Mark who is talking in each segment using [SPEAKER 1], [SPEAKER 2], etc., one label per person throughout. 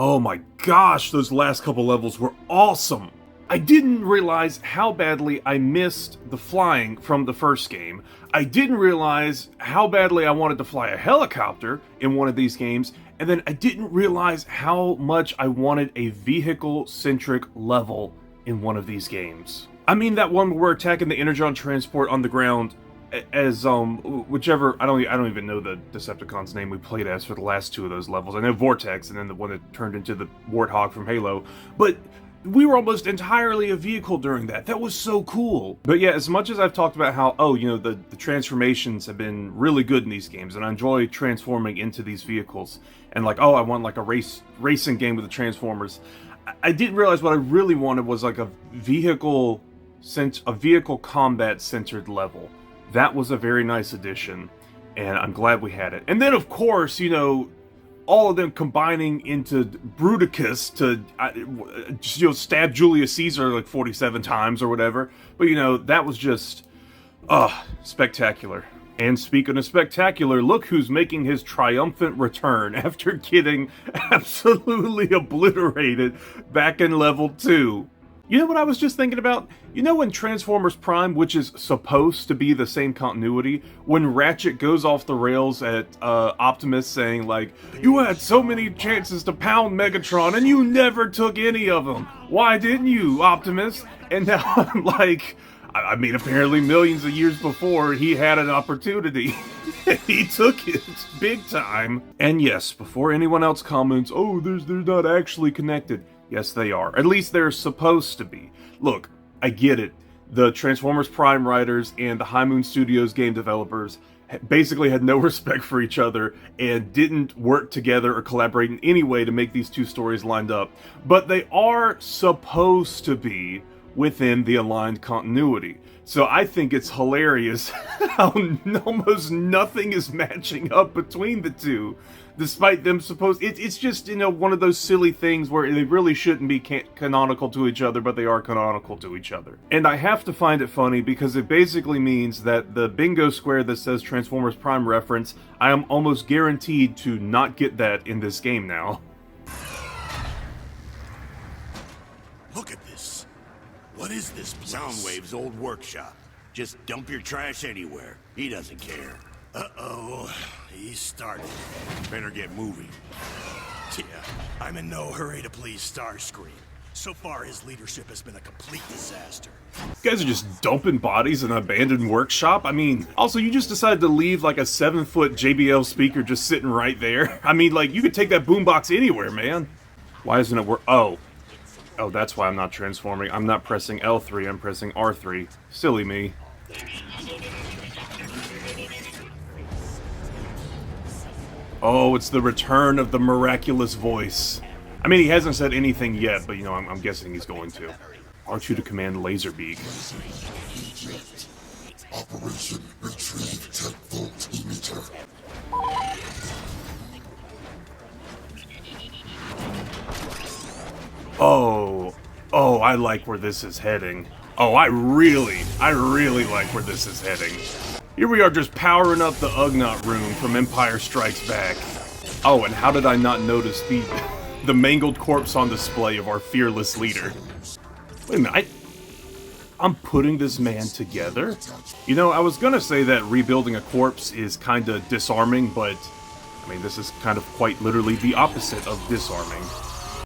[SPEAKER 1] Oh my gosh, those last couple levels were awesome! I didn't realize how badly I missed the flying from the first game. I didn't realize how badly I wanted to fly a helicopter in one of these games, and then I didn't realize how much I wanted a vehicle-centric level in one of these games. I mean that one where we're attacking the Energon transport on the ground as whichever I don't even know the Decepticon's name we played as for the last two of those levels. I know Vortex and then the one that turned into the Warthog from Halo, but we were almost entirely a vehicle during that. That was so cool. But yeah, as much as I've talked about how, oh, you know, the transformations have been really good in these games, and I enjoy transforming into these vehicles, and like, oh, I want like a racing game with the Transformers, I didn't realize what I really wanted was like a vehicle combat centered level. That was a very nice addition, and I'm glad we had it. And then, of course, you know, all of them combining into Bruticus to, you know, stab Julius Caesar like 47 times or whatever. But, you know, that was just, spectacular. And speaking of spectacular, look who's making his triumphant return after getting absolutely obliterated back in level 2. You know what I was just thinking about? You know in Transformers Prime, which is supposed to be the same continuity, when Ratchet goes off the rails at Optimus saying like, you had so many chances to pound Megatron and you never took any of them. Why didn't you, Optimus? And now I'm like, I mean, apparently millions of years before, he had an opportunity. He took it big time. And yes, before anyone else comments, oh, they're not actually connected. Yes, they are. At least they're supposed to be. Look, I get it. The Transformers Prime writers and the High Moon Studios game developers basically had no respect for each other and didn't work together or collaborate in any way to make these two stories lined up. But they are supposed to be within the aligned continuity. So I think it's hilarious how almost nothing is matching up between the two, despite them supposed... It's just, you know, one of those silly things where they really shouldn't be canonical to each other, but they are canonical to each other. And I have to find it funny because it basically means that the bingo square that says Transformers Prime reference, I am almost guaranteed to not get that in this game now.
[SPEAKER 2] Look at this. What is this place? Soundwave's old workshop. Just dump your trash anywhere. He doesn't care. Uh-oh. He started. Better get moving.
[SPEAKER 3] Yeah, I'm in no hurry to please Starscream. So far, his leadership has been a complete disaster.
[SPEAKER 1] You guys are just dumping bodies in an abandoned workshop? I mean, also, you just decided to leave like a 7-foot JBL speaker just sitting right there? I mean, like, you could take that boombox anywhere, man. Why isn't it work? Oh, that's why I'm not transforming. I'm not pressing L3, I'm pressing R3. Silly me. Oh, it's the return of the miraculous voice. I mean, he hasn't said anything yet, but, you know, I'm guessing he's going to. R2 to command Laserbeak.
[SPEAKER 4] Operation Retrieve Tech Volt Emitter.
[SPEAKER 1] Oh, I like where this is heading. Oh, I really like where this is heading. Here we are just powering up the Ugnaught room from Empire Strikes Back. Oh, and how did I not notice the mangled corpse on display of our fearless leader? Wait a minute, I'm putting this man together? You know, I was gonna say that rebuilding a corpse is kinda disarming, but I mean, this is kind of quite literally the opposite of disarming.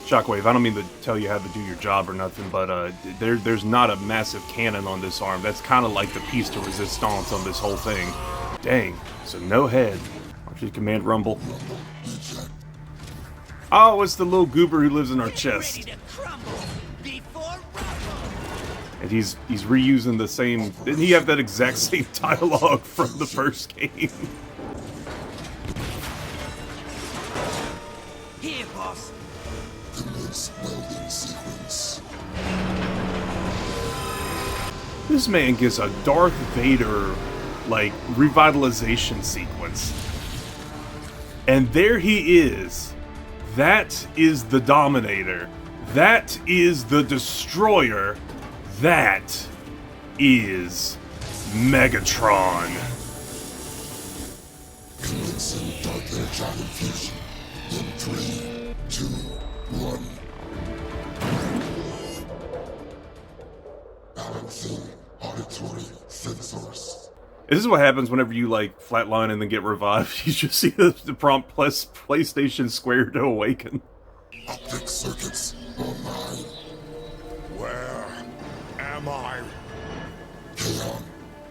[SPEAKER 1] Shockwave, I don't mean to tell you how to do your job or nothing, but there's not a massive cannon on this arm. That's kind of like the piece de resistance on this whole thing. Dang, so no head. Why don't you command Rumble? Oh, it's the little goober who lives in our chest. And he's reusing the same... Didn't he have that exact same dialogue from the first game?
[SPEAKER 5] Here, boss.
[SPEAKER 4] Commence welding sequence.
[SPEAKER 1] This man gets a Darth Vader, like, revitalization sequence. And there he is. That is the Dominator. That is the Destroyer. That is Megatron.
[SPEAKER 4] Commencing dark energy infusion in 3, 2, sensing auditory sensors.
[SPEAKER 1] This is what happens whenever you, like, flatline and then get revived. You just see the prompt plus PlayStation Square to awaken.
[SPEAKER 4] Optic circuits online.
[SPEAKER 3] Where am I?
[SPEAKER 4] Kaon,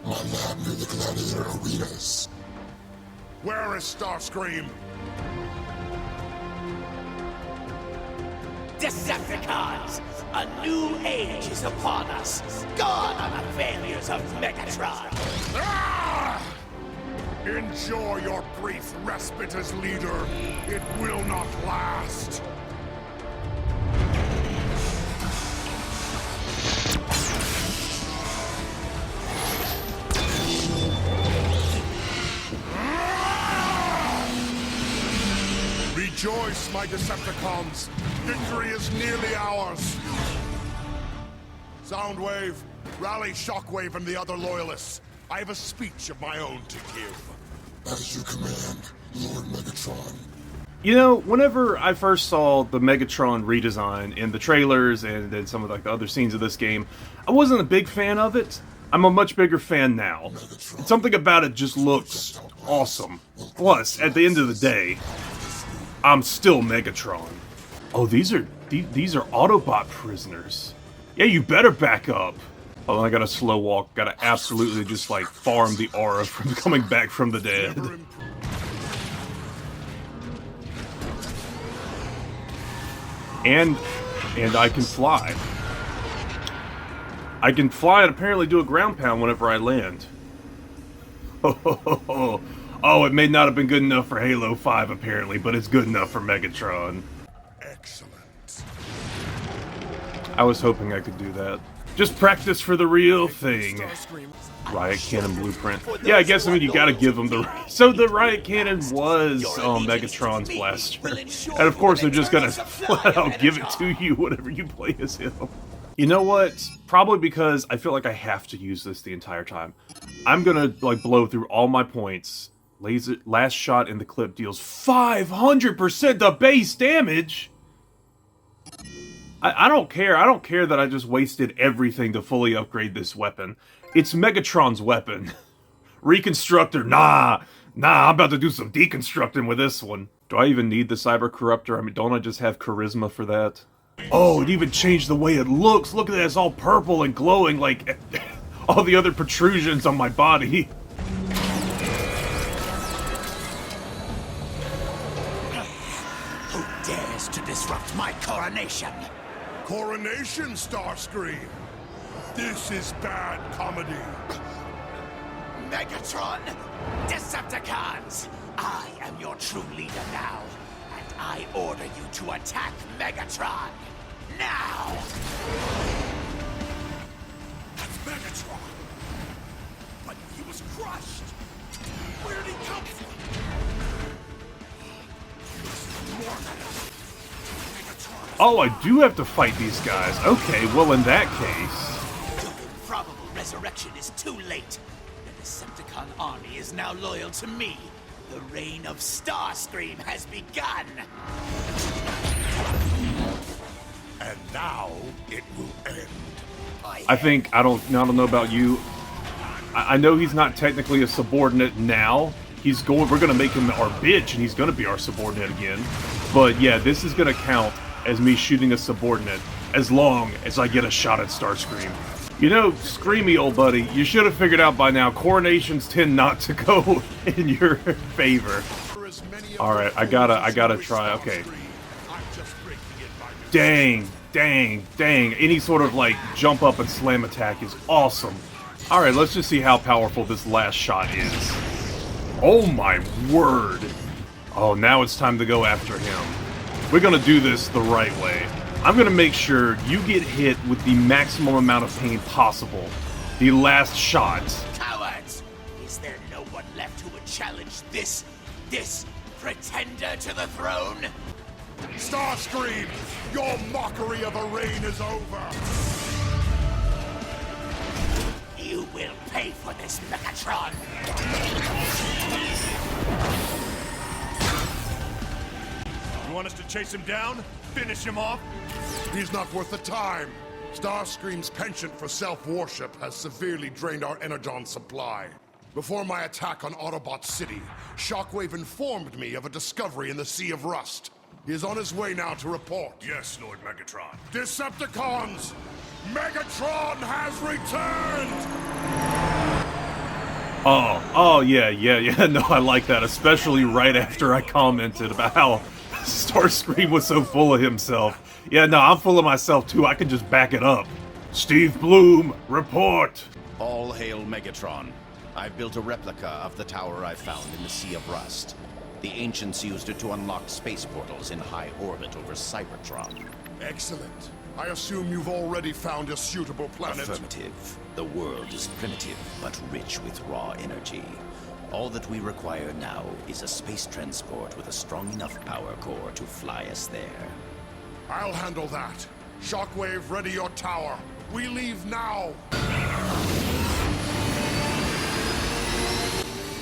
[SPEAKER 4] my lab near the gladiator arenas.
[SPEAKER 3] Where is Starscream?
[SPEAKER 5] Decepticons! A new age is upon us. Gone are the failures of Megatron.
[SPEAKER 3] Ah! Enjoy your brief respite as leader. It will not last. Rejoice, my Decepticons! Victory is nearly ours! Soundwave, rally Shockwave and the other loyalists. I have a speech of my own to give.
[SPEAKER 4] As you command, Lord Megatron.
[SPEAKER 1] You know, whenever I first saw the Megatron redesign in the trailers and then some of like the other scenes of this game, I wasn't a big fan of it. I'm a much bigger fan now. Something about it just looks awesome. Plus, at the end of the day, I'm still Megatron. Oh, these are Autobot prisoners. Yeah, you better back up. Oh, I gotta slow walk. Gotta absolutely just like farm the aura from coming back from the dead. And I can fly. I can fly and apparently do a ground pound whenever I land. Oh, it may not have been good enough for Halo 5 apparently, but it's good enough for Megatron.
[SPEAKER 3] Excellent.
[SPEAKER 1] I was hoping I could do that. Just practice for the real thing. Riot Cannon blueprint. Yeah, I guess you gotta give them the... So the Riot Cannon was Megatron's blaster. And of course they're just gonna flat out give it to you whenever you play as him. You know what? Probably because I feel like I have to use this the entire time. I'm gonna like blow through all my points. Last shot in the clip deals 500% the base damage! I don't care. I don't care that I just wasted everything to fully upgrade this weapon. It's Megatron's weapon. Reconstructor, nah, I'm about to do some deconstructing with this one. Do I even need the Cyber Corruptor? I mean, don't I just have charisma for that? Oh, it even changed the way it looks. Look at that, it's all purple and glowing like all the other protrusions on my body.
[SPEAKER 5] Who dares to disrupt my coronation?
[SPEAKER 3] Coronation, Starscream! This is bad comedy.
[SPEAKER 5] Megatron! Decepticons! I am your true leader now, and I order you to attack Megatron! Now!
[SPEAKER 3] That's Megatron! But he was crushed! Where did he come from? More Megatron!
[SPEAKER 1] Oh, I do have to fight these guys. Okay, well in that case...
[SPEAKER 5] Your improbable resurrection is too late. The Decepticon army is now loyal to me. The reign of Starscream has begun.
[SPEAKER 3] And now it will end.
[SPEAKER 1] I think, I don't know about you. I know he's not technically a subordinate now. We're gonna make him our bitch and he's gonna be our subordinate again. But yeah, this is gonna count as me shooting a subordinate, as long as I get a shot at Starscream. You know, Screamy old buddy, you should have figured out by now, coronations tend not to go in your favor. Alright, I gotta try, okay. Dang. Any sort of like jump up and slam attack is awesome. Alright, let's just see how powerful this last shot is. Oh my word. Oh, now it's time to go after him. We're gonna do this the right way. I'm gonna make sure you get hit with the maximum amount of pain possible. The last shot.
[SPEAKER 5] Cowards! Is there no one left who would challenge this pretender to the throne?
[SPEAKER 3] Starscream, your mockery of a reign is over.
[SPEAKER 5] You will pay for this, Megatron!
[SPEAKER 3] You want us to chase him down? Finish him off? He's not worth the time.
[SPEAKER 4] Starscream's penchant for self-worship has severely drained our energon supply. Before my attack on Autobot City, Shockwave informed me of a discovery in the Sea of Rust. He is on his way now to report.
[SPEAKER 3] Yes, Lord Megatron.
[SPEAKER 4] Decepticons! Megatron has returned!
[SPEAKER 1] Yeah. No, I like that, especially right after I commented about how Starscream was so full of himself. Yeah, no, I'm full of myself too. I can just back it up. Steve Bloom, report!
[SPEAKER 6] All hail Megatron. I've built a replica of the tower I found in the Sea of Rust. The ancients used it to unlock space portals in high orbit over Cybertron.
[SPEAKER 4] Excellent. I assume you've already found a suitable planet.
[SPEAKER 6] Affirmative. The world is primitive, but rich with raw energy. All that we require now is a space transport with a strong enough power core to fly us there.
[SPEAKER 4] I'll handle that. Shockwave, ready your tower. We leave now.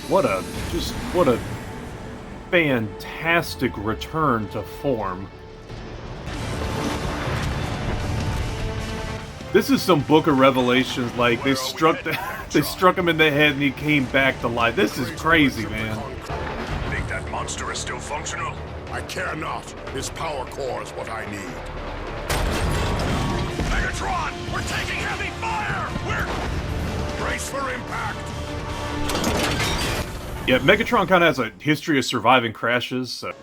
[SPEAKER 1] What a fantastic return to form. This is some Book of Revelations, like they struck him in the head and he came back to life. This is crazy, man.
[SPEAKER 3] Think that monster is still functional?
[SPEAKER 4] I care not. His power core is what I need.
[SPEAKER 3] Megatron! We're taking heavy fire!
[SPEAKER 4] Brace for impact!
[SPEAKER 1] Yeah, Megatron kind of has a history of surviving crashes, so...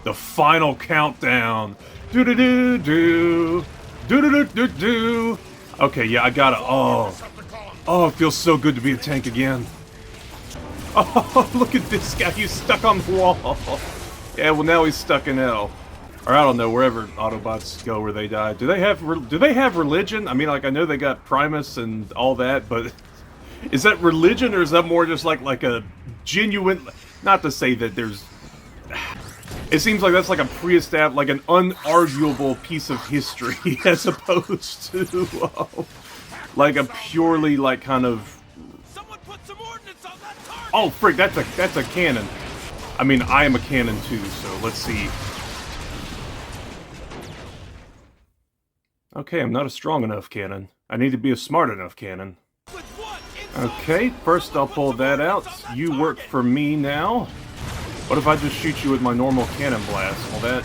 [SPEAKER 1] The final countdown. Do-do-do-do. Do-do-do-do-do. Okay, yeah, I gotta... Oh, it feels so good to be a tank again. Oh, look at this guy. He's stuck on the wall. Yeah, well, now he's stuck in hell. Or I don't know, wherever Autobots go where they die. Do they have religion? I mean, like, I know they got Primus and all that, but... Is that religion, or is that more just like a genuine... Not to say that there's... It seems like that's like a pre-established, like an unarguable piece of history, as opposed to like a purely like kind of.
[SPEAKER 5] Someone put some ordnance on that target.
[SPEAKER 1] Oh frick! That's a cannon. I mean, I am a cannon too. So let's see. Okay, I'm not a strong enough cannon. I need to be a smart enough cannon. Okay, first I'll pull that out. You work for me now. What if I just shoot you with my normal cannon blast? Well, that...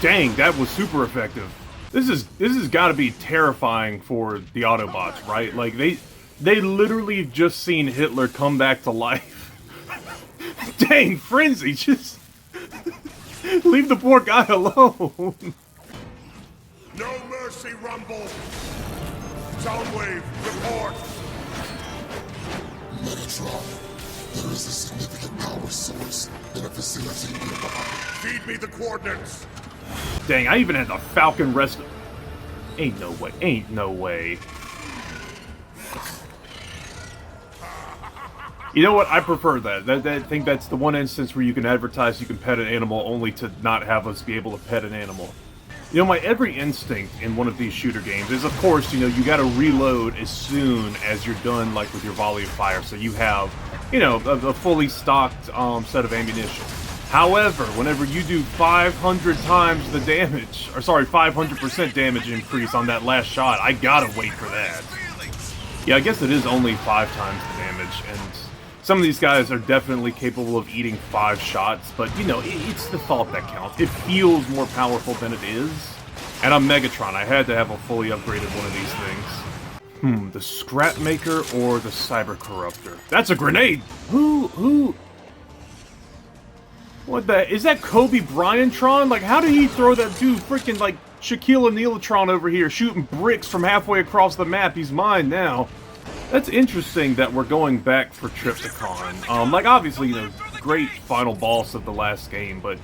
[SPEAKER 1] Dang, that was super effective. This has got to be terrifying for the Autobots, right? Like, they literally just seen Hitler come back to life. Dang, Frenzy, just... leave the poor guy alone.
[SPEAKER 4] No mercy, Rumble! Soundwave, report!
[SPEAKER 7] Megatron. There is a significant power source in a facility nearby.
[SPEAKER 4] Feed me the coordinates!
[SPEAKER 1] Dang, I even had the Falcon rest... Ain't no way. You know what? I prefer that. I think that's the one instance where you can advertise you can pet an animal only to not have us be able to pet an animal. You know, my every instinct in one of these shooter games is, of course, you know, you gotta reload as soon as you're done, like, with your volley of fire, so you have, you know, a fully stocked set of ammunition. However, whenever you do 500 times the damage, or sorry, 500% damage increase on that last shot, I gotta wait for that. Yeah, I guess it is only 5 times the damage, and some of these guys are definitely capable of eating 5 shots, but, you know, it's the thought that counts. It feels more powerful than it is. And I'm Megatron. I had to have a fully upgraded one of these things. The Scrap Maker or the Cyber Corruptor? That's a grenade! Who? What the... Is that Kobe Bryant-tron? Like, how did he throw that dude freaking, like, Shaquille O'Neal-tron over here, shooting bricks from halfway across the map? He's mine now. That's interesting that we're going back for Trypticon. Like, obviously, you know, great final boss of the last game, but...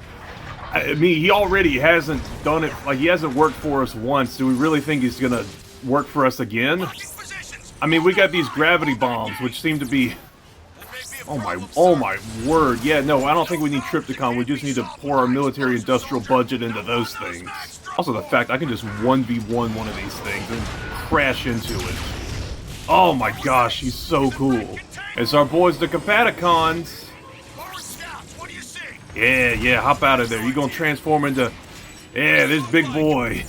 [SPEAKER 1] I mean, he already hasn't done it... Like, he hasn't worked for us once. Do we really think he's gonna work for us again? I mean, we got these gravity bombs, which seem to be... Oh my word. Yeah, no, I don't think we need Trypticon. We just need to pour our military-industrial budget into those things. Also, the fact I can just 1v1 one of these things and crash into it. Oh my gosh, he's so cool. It's our boys, the Decepticons. Yeah, hop out of there. You gonna transform into, yeah, this big boy.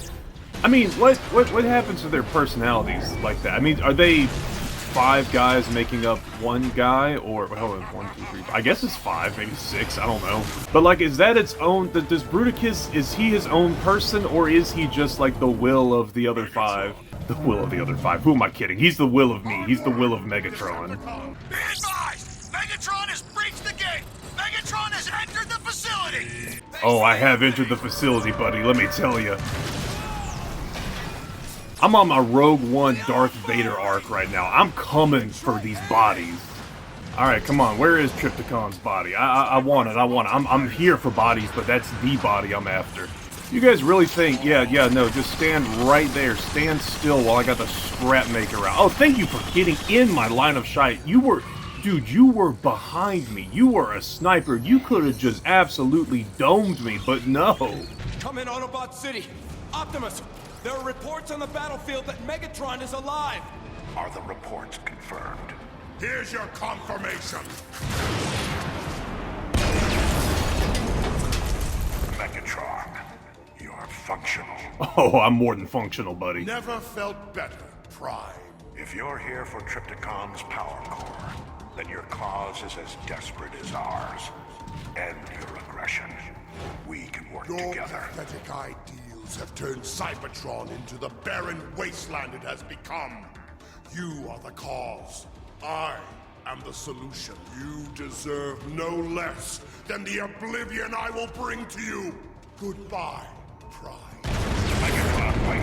[SPEAKER 1] I mean, what happens to their personalities like that? I mean, are they 5 guys making up one guy, or hold on, 1, 2, 3, I guess it's 5, maybe 6, I don't know. But like, is that its own? Does Bruticus, is he his own person, or is he just like the will of the other 5? The will of the other 5. Who am I kidding? He's the will of me. He's the will of Megatron.
[SPEAKER 3] Be advised! Megatron has breached the gate! Megatron has entered the facility!
[SPEAKER 1] Oh, I have entered the facility, buddy. Let me tell you. I'm on my Rogue One Darth Vader arc right now. I'm coming for these bodies. Alright, come on. Where is Trypticon's body? I want it. I'm here for bodies, but that's the body I'm after. You guys really think, yeah, no, just stand right there. Stand still while I got the scrap maker out. Oh, thank you for getting in my line of sight. Dude, you were behind me. You were a sniper. You could have just absolutely domed me, but no.
[SPEAKER 8] Come in, Autobot City. Optimus, there are reports on the battlefield that Megatron is alive.
[SPEAKER 2] Are the reports confirmed?
[SPEAKER 4] Here's your confirmation.
[SPEAKER 2] Megatron, you're functional.
[SPEAKER 1] Oh, I'm more than functional, buddy.
[SPEAKER 4] Never felt better, Prime.
[SPEAKER 2] If you're here for Trypticon's power core, then your cause is as desperate as ours. End your aggression. We can work
[SPEAKER 4] Your
[SPEAKER 2] together.
[SPEAKER 4] pathetic ideals have turned Cybertron into the barren wasteland it has become. You are the cause. I am the solution. You deserve no less than the oblivion I will bring to you. Goodbye, Prime.
[SPEAKER 2] Megatron, wait.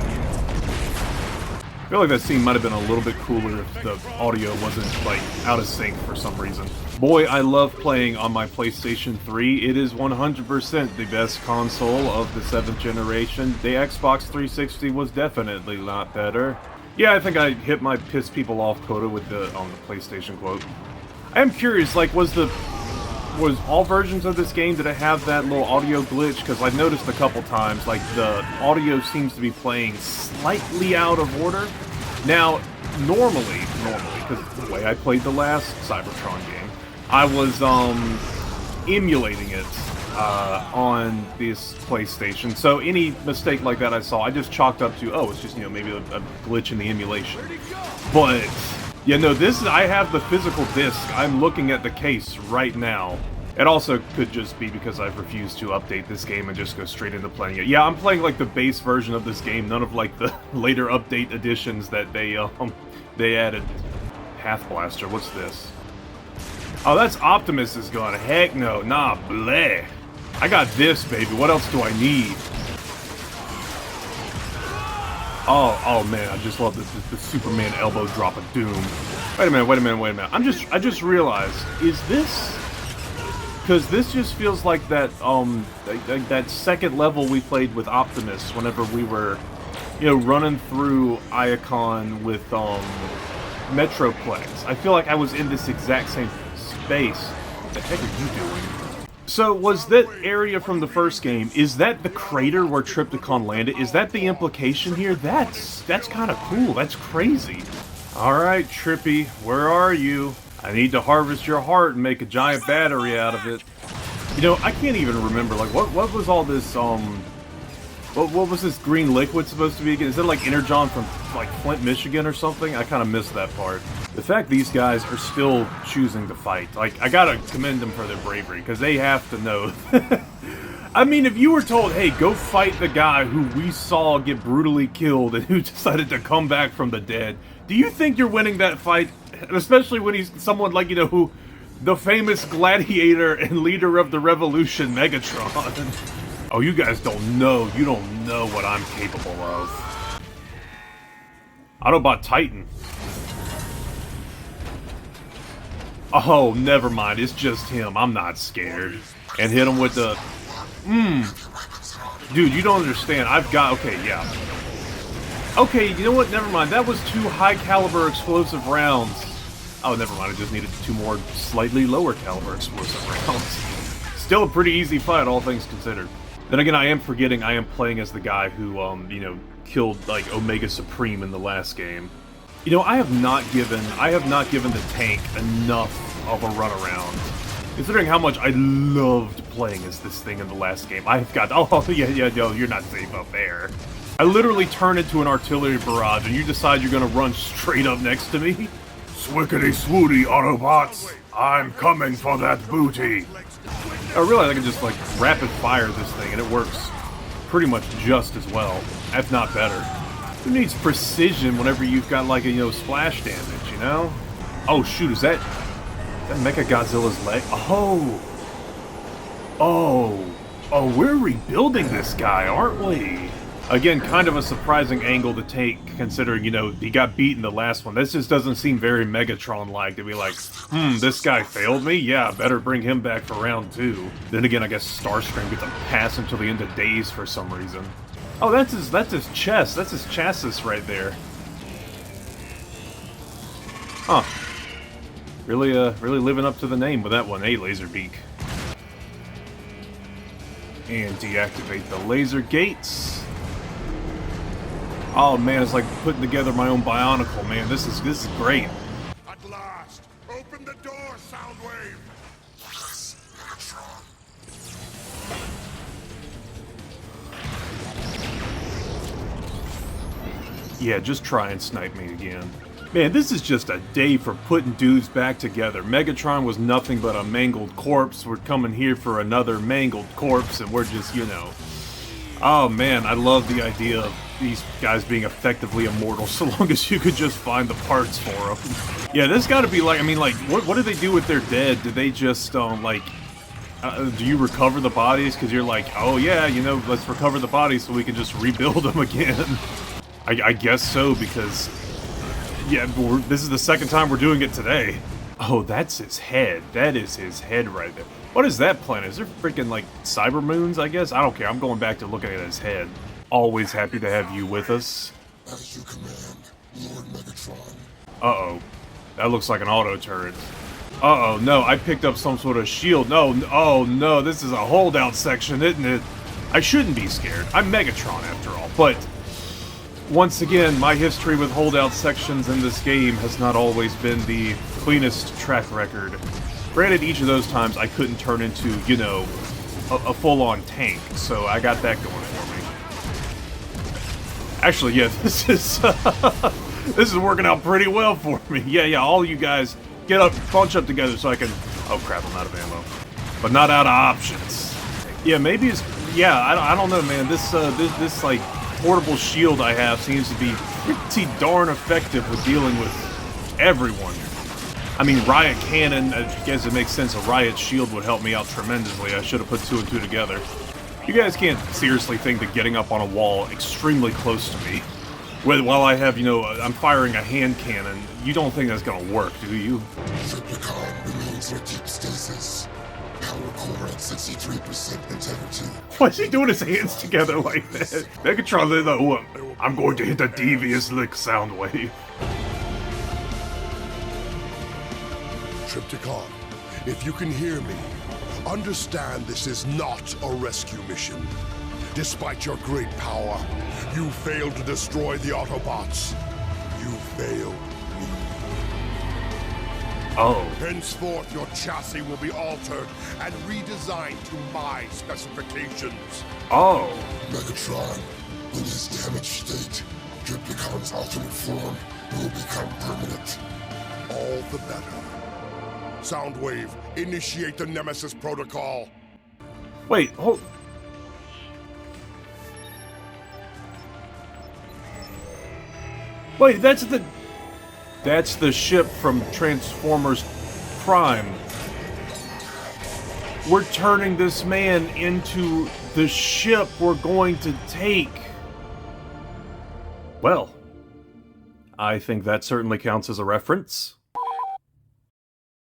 [SPEAKER 1] I feel like that scene might have been a little bit cooler if the audio wasn't, like, out of sync for some reason. Boy, I love playing on my PlayStation 3. It is 100% the best console of the 7th generation. The Xbox 360 was definitely not better. Yeah, I think I hit my piss people off quota with the PlayStation quote. I am curious, like, was all versions of this game, did it have that little audio glitch? Because I've noticed a couple times, like, the audio seems to be playing slightly out of order. Now, normally, because the way I played the last Cybertron game, I was, emulating it, on this PlayStation. So any mistake like that I saw, I just chalked up to, oh, it's just, maybe a glitch in the emulation. But yeah, no, I have the physical disc. I'm looking at the case right now. It also could just be because I've refused to update this game and just go straight into playing it. Yeah, I'm playing like the base version of this game, none of like the later update editions that they added. Path Blaster, what's this? Oh, that's Optimus's gun. Heck no, nah, bleh. I got this, baby. What else do I need? Oh man, I just love the Superman elbow drop of doom. Wait a minute. I just realized, is this? Because this just feels like that that second level we played with Optimus whenever we were, running through Iacon with Metroplex. I feel like I was in this exact same space. What the heck are you doing? So, was that area from the first game, is that the crater where Trypticon landed? Is that the implication here? That's kind of cool. That's crazy. Alright, Trippy, where are you? I need to harvest your heart and make a giant battery out of it. I can't even remember, like, what was all this, what was this green liquid supposed to be again? Is it like Energon from, like, Flint, Michigan or something? I kind of missed that part. The fact these guys are still choosing to fight, like, I gotta commend them for their bravery, because they have to know. I mean, if you were told, hey, go fight the guy who we saw get brutally killed and who decided to come back from the dead, do you think you're winning that fight? Especially when he's someone like, who, the famous gladiator and leader of the revolution, Megatron. Oh, you guys don't know. You don't know what I'm capable of. Autobot Titan. Oh, never mind. It's just him. I'm not scared. And hit him with the... Dude, you don't understand. Okay, yeah. Okay, you know what? Never mind. That was 2 high-caliber explosive rounds. Oh, never mind. I just needed 2 more slightly lower-caliber explosive rounds. Still a pretty easy fight, all things considered. Then again, I am forgetting I am playing as the guy who, killed, like, Omega Supreme in the last game. I have not given the tank enough of a runaround. Considering how much I loved playing as this thing in the last game, I've got... Oh, yeah, no, you're not safe up there. I literally turn into an artillery barrage, and you decide you're gonna run straight up next to me? Swickety-swooty, Autobots! I'm coming for that booty! I realize I can just, like, rapid-fire this thing, and it works pretty much just as well, if not better. Who needs precision whenever you've got, like, splash damage, you know? Oh, shoot, is that Mechagodzilla's leg? Oh! Oh, we're rebuilding this guy, aren't we? Again, kind of a surprising angle to take, considering, he got beat in the last one. This just doesn't seem very Megatron-like, to be like, this guy failed me? Yeah, better bring him back for round 2. Then again, I guess Starscream gets a pass until the end of days for some reason. Oh, that's his chest. That's his chassis right there. Huh. Really living up to the name with that one, eh, Laserbeak? And deactivate the laser gates. Oh man, it's like putting together my own Bionicle, man. This is great.
[SPEAKER 4] At last, open the door, Soundwave.
[SPEAKER 7] Yes, Megatron.
[SPEAKER 1] Yeah, just try and snipe me again. Man, this is just a day for putting dudes back together. Megatron was nothing but a mangled corpse. We're coming here for another mangled corpse, and we're just, Oh man, I love the idea of these guys being effectively immortal, so long as you could just find the parts for them. Yeah, this gotta be like, what do they do with their dead? Do they just, do you recover the bodies? Because you're like, oh yeah, let's recover the bodies so we can just rebuild them again. I guess so, because... Yeah, this is the second time we're doing it today. Oh, that's his head. That is his head right there. What is that planet? Is there freaking, like, cyber moons, I guess? I don't care. I'm going back to looking at his head. Always happy to have you with us.
[SPEAKER 7] As you command, Lord Megatron.
[SPEAKER 1] Uh-oh. That looks like an auto turret. Uh-oh, no. I picked up some sort of shield. No, oh, no. This is a holdout section, isn't it? I shouldn't be scared. I'm Megatron, after all, but... Once again, my history with holdout sections in this game has not always been the cleanest track record. Granted, each of those times I couldn't turn into, a full-on tank, so I got that going for me. Actually, yeah, this is working out pretty well for me. Yeah, all you guys get up, bunch up together so I can... Oh crap, I'm out of ammo. But not out of options. Yeah, maybe it's... Yeah, I don't know, man. This like... portable shield I have seems to be pretty darn effective with dealing with everyone. I mean, riot cannon, I guess it makes sense, a riot shield would help me out tremendously. I should have put 2 and 2 together. You guys can't seriously think that getting up on a wall extremely close to me, while I have, I'm firing a hand cannon, you don't think that's gonna work, do you?
[SPEAKER 7] Trypticon remains in deep stasis. Power core at 63% integrity.
[SPEAKER 1] Why is he doing his hands together like that? Megatron, I'm going to hit a devious lick Soundwave.
[SPEAKER 4] Trypticon, if you can hear me, understand this is not a rescue mission. Despite your great power, you failed to destroy the Autobots. You failed me.
[SPEAKER 1] Oh.
[SPEAKER 4] Henceforth, your chassis will be altered and redesigned to my specifications.
[SPEAKER 1] Oh.
[SPEAKER 7] Megatron, in his damaged state, Trypticon's alternate form will become permanent.
[SPEAKER 4] All the better. Soundwave, initiate the Nemesis Protocol.
[SPEAKER 1] Wait, hold... Wait, that's the ship from Transformers Prime. We're turning this man into the ship we're going to take. Well, I think that certainly counts as a reference.